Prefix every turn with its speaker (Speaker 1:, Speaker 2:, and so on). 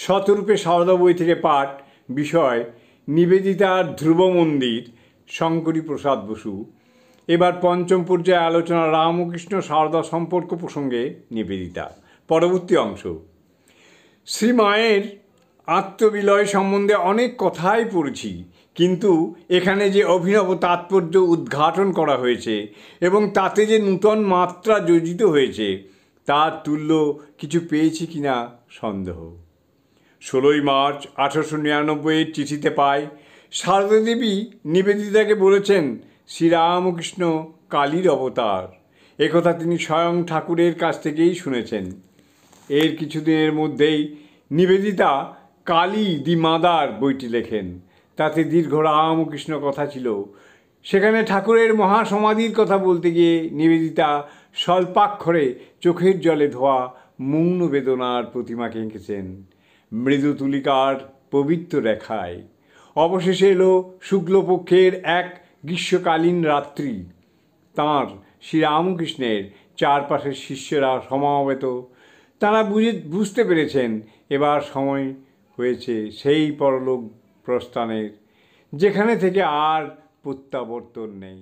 Speaker 1: শতরূপে সারদা বই থেকে পাঠ, বিষয় নিবেদিতার ধ্রুব মন্দির, শঙ্করী প্রসাদ বসু। এবার পঞ্চম পর্যায়ে আলোচনা রামকৃষ্ণ সারদা সম্পর্ক প্রসঙ্গে নিবেদিতা। পরবর্তী অংশ। শ্রীমায়ের আত্মবিলয় সম্বন্ধে অনেক কথাই পড়েছি, কিন্তু এখানে যে অভিনব তাৎপর্য উদ্ঘাটন করা হয়েছে এবং তাতে যে নূতন মাত্রা যোজিত হয়েছে তার তুল্য কিছু পেয়েছি কিনা সন্দেহ। 16ই মার্চ 1899 চিঠিতে পাই, সারদা দেবী নিবেদিতাকে বলেছেন শ্রীরামকৃষ্ণ কালীর অবতার। একথা তিনি স্বয়ং ঠাকুরের কাছ থেকেই শুনেছেন। এর কিছুদিনের মধ্যেই নিবেদিতা কালী দি মাদার বইটি লেখেন। তাতে দীর্ঘ রামকৃষ্ণ কথা ছিল। সেখানে ঠাকুরের মহাসমাধির কথা বলতে গিয়ে নিবেদিতা স্বল্পাক্ষরে চোখের জলে ধোয়া মৌন বেদনার প্রতিমাকে এঁকেছেন মৃদু তুলিকার পবিত্র রেখায়। অবশেষে এলো শুক্লপক্ষের এক গ্রীষ্মকালীন রাত্রি। তাঁর শ্রীরামকৃষ্ণের চারপাশের শিষ্যরা সমাবেত। তাঁরা বুঝতে পেরেছেন এবার সময় হয়েছে সেই পরলোক প্রস্থানের, যেখানে থেকে আর প্রত্যাবর্তন নেই।